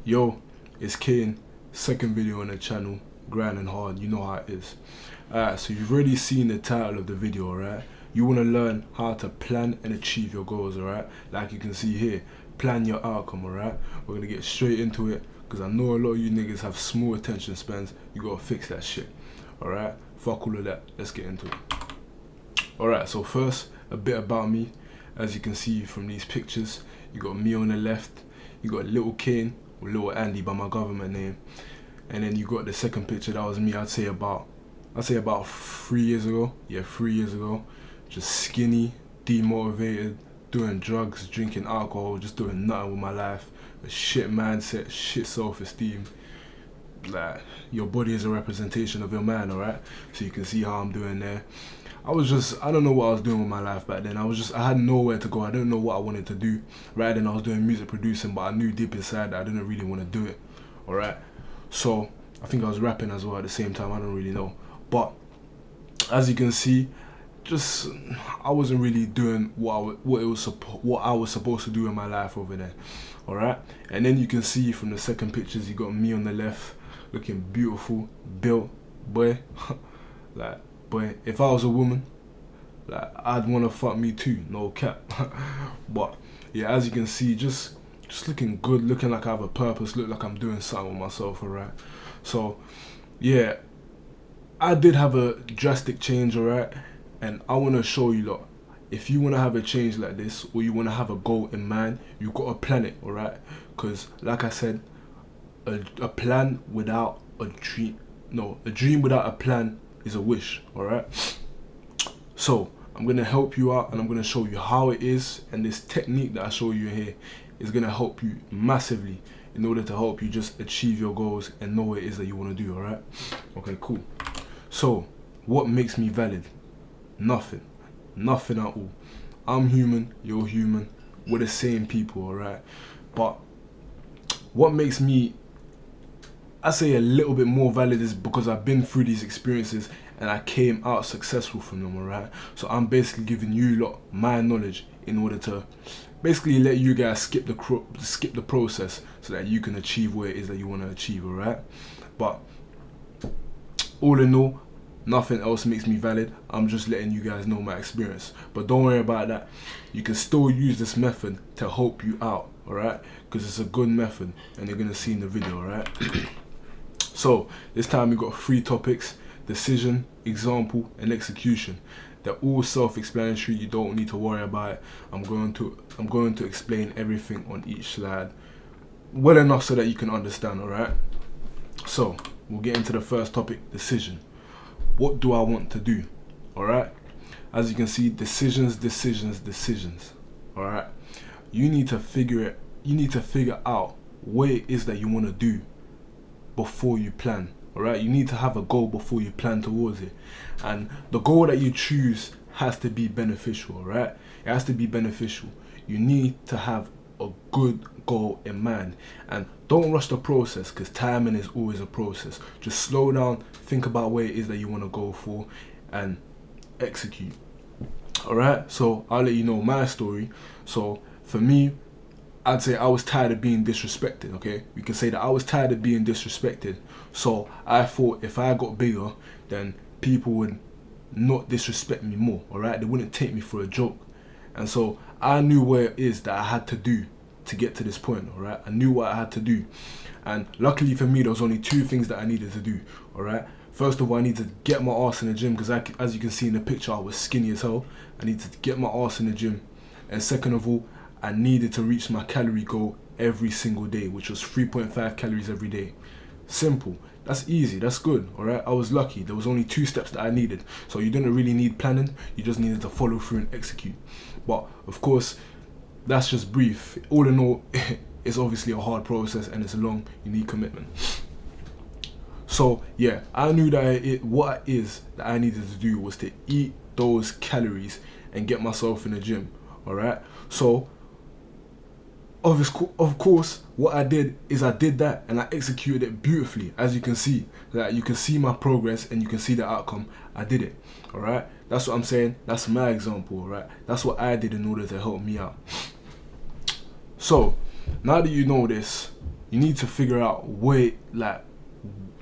Yo, it's Kane, second video on the channel, grinding hard, you know how it is. Alright, so you've already seen the title of the video, alright? You want to learn how to plan and achieve your goals, alright? Like you can see here, plan your outcome, alright? We're going to get straight into it, because I know a lot of you niggas have small attention spans, you got to fix that shit, alright? Fuck all of that, let's get into it. Alright, so first, a bit about me. As you can see from these pictures, you got me on the left, you got Little Kane, or Little Andy by my government name, and then you got the second picture. That was me. I'd say about 3 years ago. Yeah, 3 years ago. Just skinny, demotivated, doing drugs, drinking alcohol, just doing nothing with my life. A shit mindset, shit self-esteem. Like, your body is a representation of your mind, alright? So you can see how I'm doing there. I don't know what I was doing with my life back then. I had nowhere to go. I didn't know what I wanted to do. Right then I was doing music producing, but I knew deep inside that I didn't really want to do it. Alright? So, I think I was rapping as well at the same time. I don't really know. But, as you can see, I wasn't really doing what I was supposed to do in my life over there. Alright? And then you can see from the second pictures, you got me on the left, looking beautiful, built, boy. Like, boy, if I was a woman, like, I'd want to fuck me too, no cap. But yeah, as you can see, just looking good, looking like I have a purpose, look like I'm doing something with myself, alright? So yeah, I did have a drastic change, alright? And I want to show you lot, if you want to have a change like this, or you want to have a goal in mind, you got to plan it, alright? Because like I said, a plan without a dream, no, a dream without a plan is a wish, alright? So I'm gonna help you out and I'm gonna show you how it is, and this technique that I show you here is gonna help you massively in order to help you just achieve your goals and know what it is that you want to do, alright? Okay, cool. So what makes me valid? Nothing at all. I'm human, you're human, we're the same people, alright? But what makes me, I say, a little bit more valid is because I've been through these experiences and I came out successful from them, alright? So I'm basically giving you lot my knowledge in order to basically let you guys skip the process so that you can achieve what it is that you want to achieve, alright? But all in all, nothing else makes me valid. I'm just letting you guys know my experience. But don't worry about that. You can still use this method to help you out, alright? Because it's a good method and you're going to see in the video, alright? So this time we got 3 topics: decision, example, and execution. They're all self-explanatory. You don't need to worry about it. I'm going to explain everything on each slide well enough so that you can understand, alright? So we'll get into the first topic: decision. What do I want to do? Alright? As you can see, decisions. Alright? You need to figure out what it is that you want to do before you plan. Alright, you need to have a goal before you plan towards it, and the goal that you choose has to be beneficial. Alright, it has to be beneficial. You need to have a good goal in mind, and don't rush the process, because timing is always a process. Just slow down, think about what it is that you want to go for, and execute. Alright, so I'll let you know my story. So for me, I'd say I was tired of being disrespected, okay? We can say that I was tired of being disrespected. So I thought if I got bigger, then people would not disrespect me more, alright? They wouldn't take me for a joke. And so I knew what it is that I had to do to get to this point, alright? I knew what I had to do. And luckily for me, there was only 2 things that I needed to do, alright? First of all, I needed to get my ass in the gym, because as you can see in the picture, I was skinny as hell. I needed to get my ass in the gym. And second of all, I needed to reach my calorie goal every single day, which was 3.5 calories every day. Simple. That's easy. That's good. Alright? I was lucky. There was only 2 steps that I needed. So you didn't really need planning. You just needed to follow through and execute. But of course, that's just brief. All in all, it's obviously a hard process and it's long. You need commitment. So yeah, I knew that what it is that I needed to do was to eat those calories and get myself in the gym. Alright? So of course, what I did is I did that and I executed it beautifully. As you can see, that you can see my progress and you can see the outcome. I did it, alright? That's what I'm saying. That's my example, alright? That's what I did in order to help me out. So, now that you know this, you need to figure out where, like,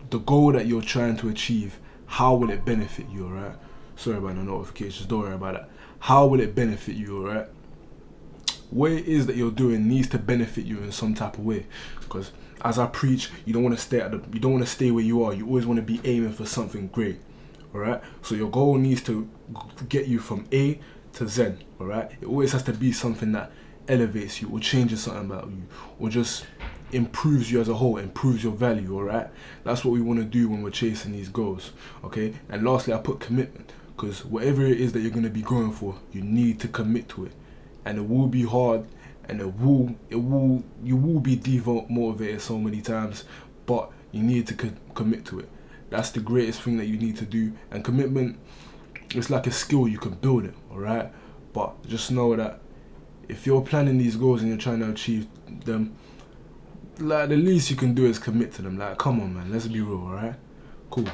the goal that you're trying to achieve, how will it benefit you, alright? Sorry about the notifications, don't worry about that. How will it benefit you, alright? What it is that you're doing needs to benefit you in some type of way. Because as I preach, you don't want to stay where you are. You always want to be aiming for something great, alright? So your goal needs to get you from A to Z, alright? It always has to be something that elevates you or changes something about you or just improves you as a whole, improves your value, alright? That's what we want to do when we're chasing these goals, okay? And lastly, I put commitment, because whatever it is that you're going to be going for, you need to commit to it. And it will be hard, and you will be demotivated so many times, but you need to commit to it. That's the greatest thing that you need to do. And commitment, it's like a skill, you can build it, alright? But just know that if you're planning these goals and you're trying to achieve them, like, the least you can do is commit to them. Like, come on, man, let's be real, alright? Cool.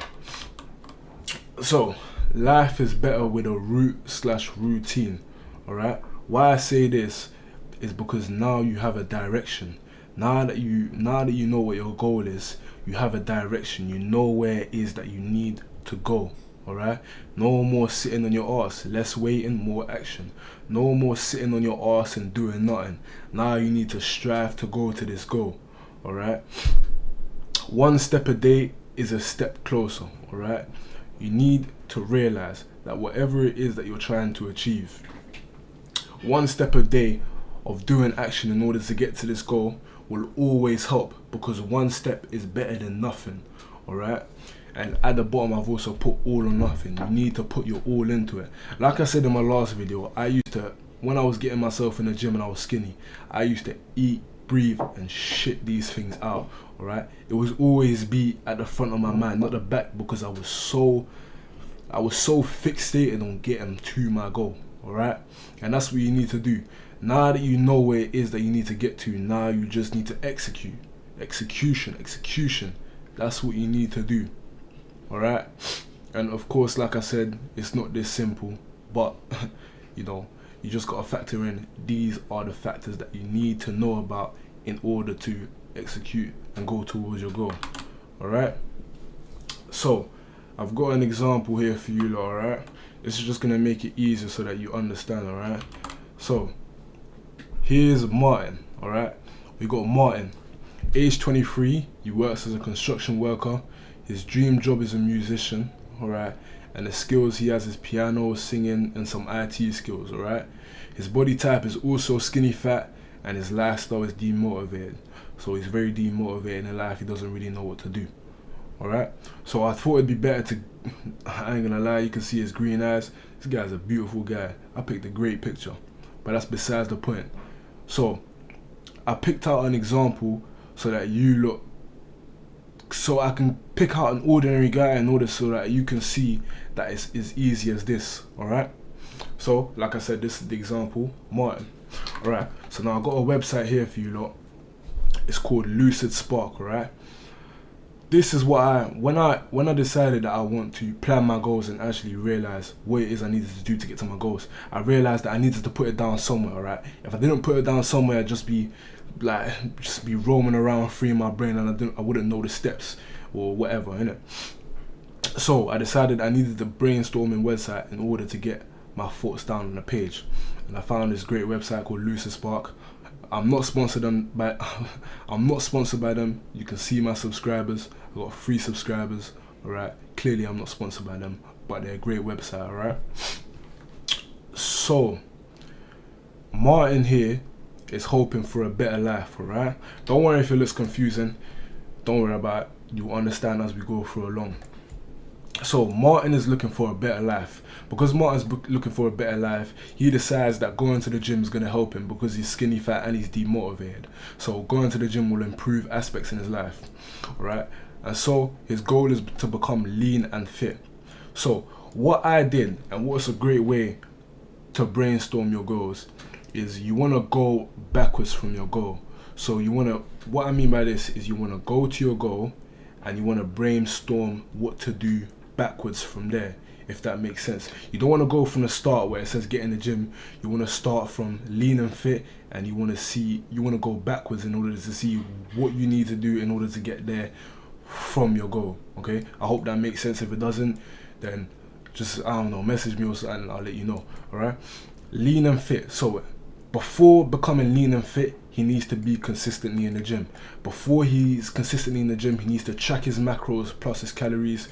So, life is better with a route/routine, alright? Why I say this is because now you have a direction. Now that you know what your goal is, you have a direction. You know where it is that you need to go, alright? No more sitting on your arse, less waiting, more action. No more sitting on your arse and doing nothing. Now you need to strive to go to this goal, alright? One step a day is a step closer, alright? You need to realize that whatever it is that you're trying to achieve, one step a day of doing action in order to get to this goal will always help, because one step is better than nothing, alright? And at the bottom I've also put all or nothing. You need to put your all into it. Like I said in my last video, when I was getting myself in the gym and I was skinny, I used to eat, breathe and shit these things out, alright? It was always be at the front of my mind, not the back, because I was so fixated on getting to my goal, alright? And that's what you need to do. Now that you know where it is that you need to get to, now you just need to execute. Execution. That's what you need to do, alright? And of course, like I said, it's not this simple, but you know, you just gotta factor in, these are the factors that you need to know about in order to execute and go towards your goal, alright? So I've got an example here for you lot, alright? This is just gonna make it easier so that you understand, alright? So here's Martin, alright? We got Martin, age 23, he works as a construction worker. His dream job is a musician, alright? And the skills he has is piano, singing, and some IT skills, alright? His body type is also skinny fat, and his lifestyle is demotivated. So he's very demotivated in life, he doesn't really know what to do, alright? So I thought it'd be better to, I ain't gonna lie, you can see his green eyes. This guy's a beautiful guy. I picked a great picture, but that's besides the point. So I picked out an example so that you look, so I can pick out an ordinary guy in order so that you can see that it's as easy as this, alright? So like I said, this is the example, Martin. Alright, so now I've got a website here for you lot. It's called Lucid Spark, alright? This is what when I decided that I want to plan my goals and actually realize what it is I needed to do to get to my goals, I realized that I needed to put it down somewhere, alright? If I didn't put it down somewhere, I'd just be roaming around free in my brain, and I wouldn't know the steps or whatever, innit? So I decided I needed a brainstorming website in order to get my thoughts down on a page, and I found this great website called Lucid Spark. I'm not sponsored by them. You can see my subscribers. I've got 3 subscribers, alright? Clearly I'm not sponsored by them, but they're a great website, alright? So Martin here is hoping for a better life, alright? Don't worry if it looks confusing. Don't worry about it. You'll understand as we go through along. So Martin is looking for a better life. Because Martin's looking for a better life, he decides that going to the gym is going to help him because he's skinny fat and he's demotivated. So going to the gym will improve aspects in his life, alright? And so his goal is to become lean and fit. So what I did, and what's a great way to brainstorm your goals, is you want to go backwards from your goal. So you want to, what I mean by this is you want to go to your goal and you want to brainstorm what to do backwards from there if that makes sense. You don't want to go from the start where it says get in the gym. You want to start from lean and fit, and you want to go backwards in order to see what you need to do in order to get there from your goal. Okay, I hope that makes sense. If it doesn't, then just, I don't know, message me or something and I'll let you know. All right, lean and fit. So before becoming lean and fit, he needs to be consistently in the gym. Before he's consistently in the gym, he needs to track his macros plus his calories.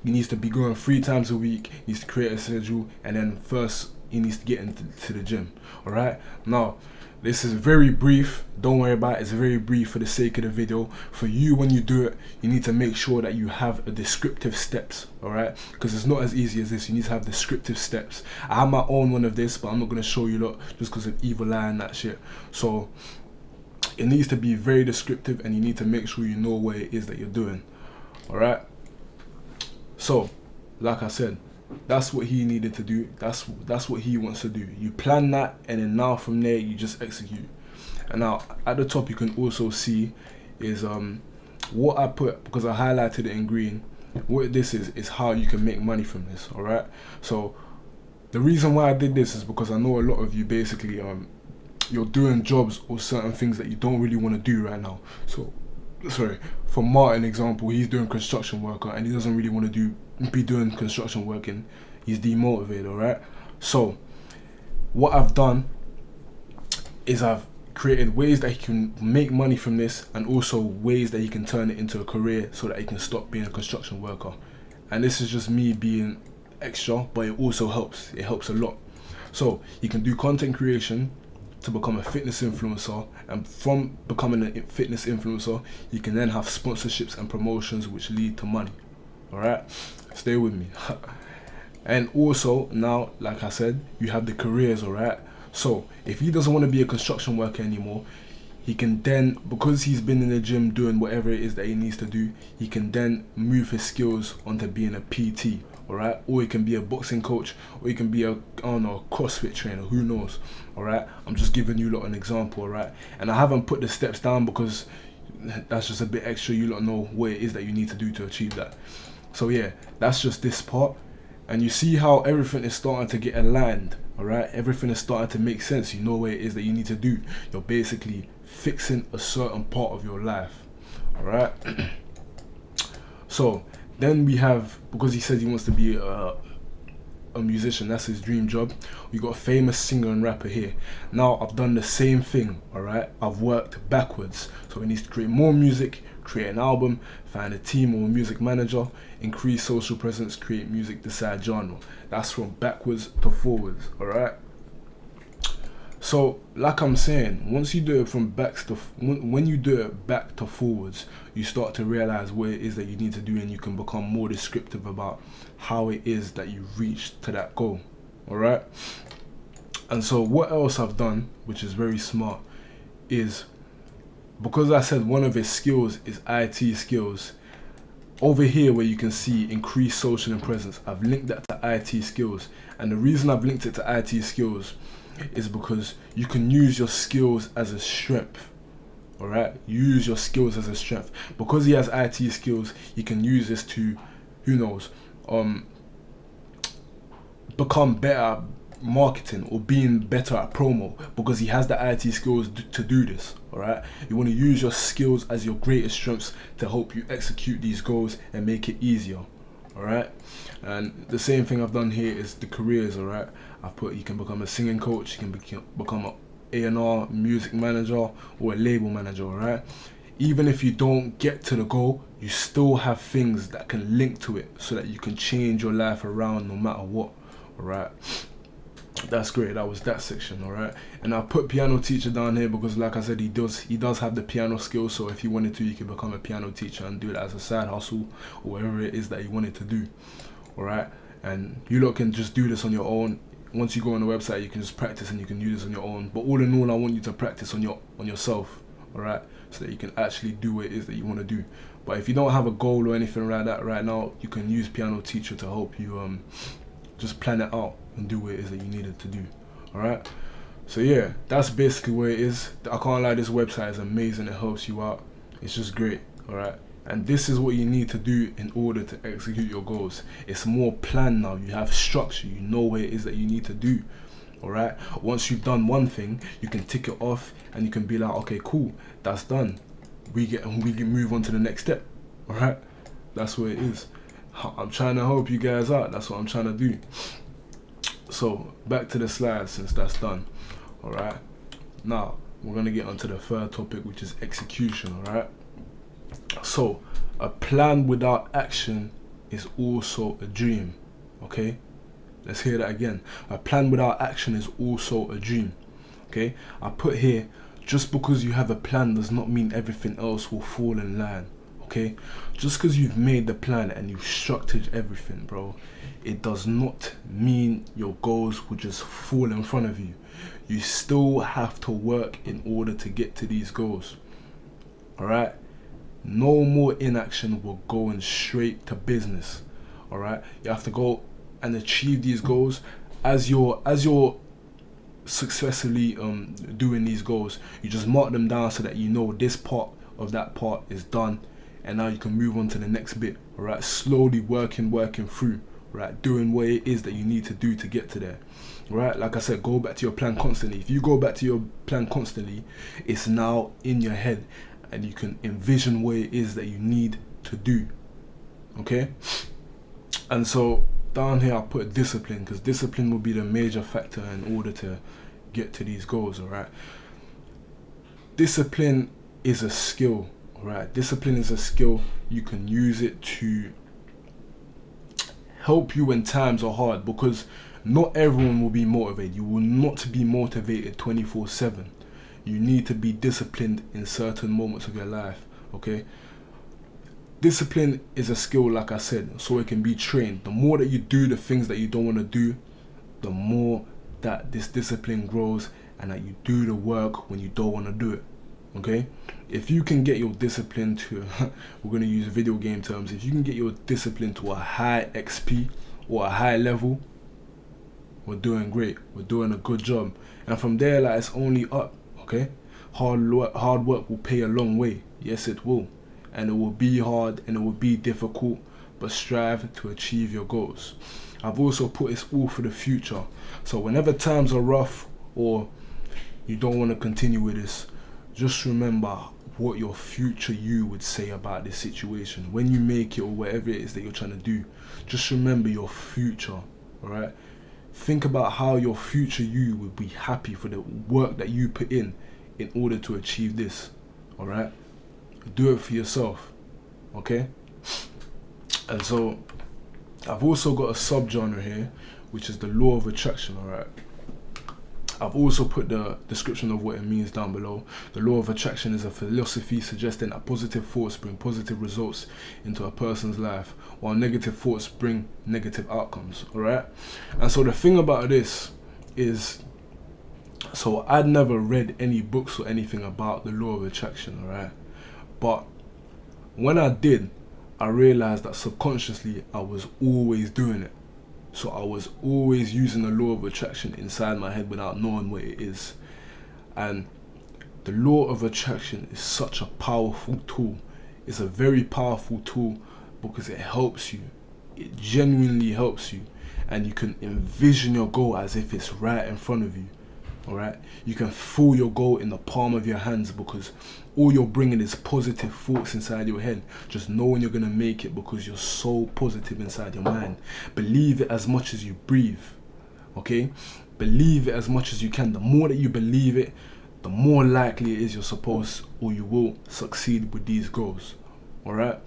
He needs to be going 3 times a week. He needs to create a schedule, and then first he needs to get into the gym. All right. Now, this is very brief. Don't worry about it. It's very brief for the sake of the video. For you, when you do it, you need to make sure that you have a descriptive steps. All right, because it's not as easy as this. You need to have descriptive steps. I have my own one of this, but I'm not gonna show you lot just because of evil eye and that shit. So it needs to be very descriptive, and you need to make sure you know what it is that you're doing. All right. So, like I said, that's what he needed to do. That's what he wants to do. You plan that, and then now from there you just execute. And now at the top you can also see is what I put, because I highlighted it in green. What this is how you can make money from this. All right. So the reason why I did this is because I know a lot of you basically you're doing jobs or certain things that you don't really want to do right now. So sorry, for Martin example, he's doing construction worker and he doesn't really want to be doing construction working. He's demotivated. All right. So what I've done is I've created ways that he can make money from this, and also ways that he can turn it into a career so that he can stop being a construction worker. And this is just me being extra, but it also helps. It helps a lot. So you can do content creation to become a fitness influencer, and from becoming a fitness influencer you can then have sponsorships and promotions which lead to money. All right, stay with me. And also now, like I said, you have the careers. All right, so if he doesn't want to be a construction worker anymore, he can then, because he's been in the gym doing whatever it is that he needs to do, he can then move his skills onto being a PT. All right, or he can be a boxing coach, or he can be a, I don't know, a CrossFit trainer, who knows. All right, I'm just giving you lot an example. All right, and I haven't put the steps down because that's just a bit extra. You lot know what it is that you need to do to achieve that. So yeah, that's just this part, and you see how everything is starting to get aligned. All right, everything is starting to make sense. You know what it is that you need to do. You're basically fixing a certain part of your life. All right. So then we have, because he says he wants to be a musician, that's his dream job. We got a famous singer and rapper here. Now I've done the same thing. All right, I've worked backwards. So he needs to create more music, create an album, find a team or a music manager, increase social presence, create music, decide genre. That's from backwards to forwards. All right. So like I'm saying, once you do it from when you do it back to forwards, you start to realize what it is that you need to do, and you can become more descriptive about how it is that you reach to that goal. All right. And so what else I've done, which is very smart, is, because I said one of his skills is IT skills, over here where you can see increase social and presence, I've linked that to IT skills. And the reason I've linked it to IT skills is because you can use your skills as a strength. All right, use your skills as a strength. Because he has IT skills, he can use this to, who knows, become better marketing or being better at promo, because he has the IT skills to do this. All right, you want to use your skills as your greatest strengths to help you execute these goals and make it easier. All right, and the same thing I've done here is the careers. All right, I've put, you can become a singing coach, you can become a A&R music manager or a label manager. All right, even if you don't get to the goal, you still have things that can link to it so that you can change your life around no matter what. All right, that's great. That was that section. All right, and I put piano teacher down here because, like I said, he does have the piano skills. So if you wanted to, you could become a piano teacher and do it as a side hustle or whatever it is that you wanted to do. All right, and you lot can just do this on your own. Once you go on the website, you can just practice and you can do this on your own. But all in all, I want you to practice on yourself. All right, so that you can actually do what it is that you want to do. But if you don't have a goal or anything like that right now, you can use piano teacher to help you just plan it out and do what it is that you needed to do. All right, so yeah, that's basically what it is. I can't lie, this website is amazing. It helps you out. It's just great. All right, And this is what you need to do in order to execute your goals. It's more planned now. You have structure. You know what it is that you need to do. All right. Once you've done one thing, you can tick it off, and you can be like, okay, cool, that's done. We can move on to the next step. All right. That's what it is. I'm trying to help you guys out. That's what I'm trying to do. So back to the slides, since that's done. All right. Now we're gonna get onto the third topic, which is execution. All right. So a plan without action is also a dream. Okay. Let's hear that again. A plan without action is also a dream. Okay. I put here, just because you have a plan does not mean everything else will fall in line. Okay. Just because you've made the plan and you've structured everything, bro, it does not mean your goals will just fall in front of you. You still have to work in order to get to these goals. All right. No more inaction. We're going straight to business. All right. You have to go and achieve these goals. As you're successfully doing these goals, you just mark them down so that you know this part of that part is done, and now you can move on to the next bit. All right. Slowly working through. Right, doing what it is that you need to do to get to there. Right, like I said, go back to your plan constantly. If you go back to your plan constantly, it's now in your head, and you can envision what it is that you need to do. Okay. And so down here I put discipline, because discipline will be the major factor in order to get to these goals. All right. Discipline is a skill. All right. Discipline is a skill. You can use it to help you when times are hard, because not everyone will be motivated. You will not be motivated 24/7. You need to be disciplined in certain moments of your life. Okay. Discipline is a skill, like I said, so it can be trained. The more that you do the things that you don't want to do, the more that this discipline grows, and that you do the work when you don't want to do it. Okay. If you can get your discipline to we're going to use video game terms, if you can get your discipline to a high XP or a high level, we're doing great. We're doing a good job. And from there, like, it's only up. Okay. Hard work will pay a long way. Yes, it will. And it will be hard and it will be difficult, but strive to achieve your goals. I've also put it's all for the future. So whenever times are rough or you don't want to continue with this, just remember what your future you would say about this situation. When you make it, or whatever it is that you're trying to do, just remember your future. All right. Think about how your future you would be happy for the work that you put in order to achieve this. All right. Do it for yourself. Okay. And so I've also got a subgenre here, which is the law of attraction. All right. I've also put the description of what it means down below. The law of attraction is a philosophy suggesting that positive thoughts bring positive results into a person's life, while negative thoughts bring negative outcomes. All right. And so the thing about this is, so I'd never read any books or anything about the law of attraction. All right. But when I did, I realized that subconsciously I was always doing it. So I was always using the law of attraction inside my head without knowing what it is. And the law of attraction is such a powerful tool. It's a very powerful tool because it helps you. It genuinely helps you. And you can envision your goal as if it's right in front of you. All right. You can feel your goal in the palm of your hands, because all you're bringing is positive thoughts inside your head, just knowing you're going to make it because you're so positive inside your mind. Believe it as much as you breathe. Okay. Believe it as much as you can. The more that you believe it, the more likely it is you're supposed, or you will succeed with these goals. All right.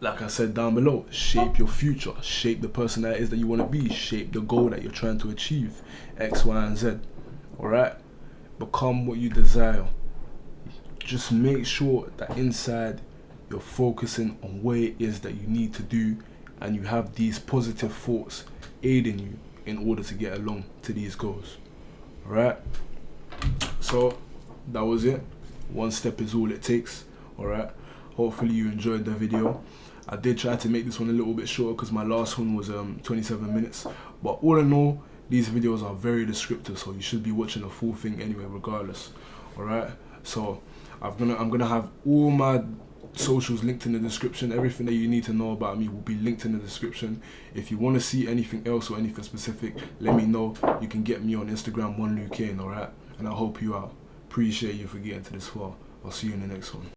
Like I said down below, shape your future, shape the person that is that you want to be, shape the goal that you're trying to achieve, X, Y, and Z. All right. Become what you desire. Just make sure that inside you're focusing on what it is that you need to do, and you have these positive thoughts aiding you in order to get along to these goals. All right. So that was it. One step is all it takes. All right. Hopefully you enjoyed the video. I did try to make this one a little bit shorter because my last one was 27 minutes. But all in all, these videos are very descriptive, so you should be watching the full thing anyway, regardless. All right. So I'm gonna have all my socials linked in the description. Everything that you need to know about me will be linked in the description. If you want to see anything else or anything specific, let me know. You can get me on Instagram, OneLukeKane, alright? And I'll help you out. Appreciate you for getting to this far. I'll see you in the next one.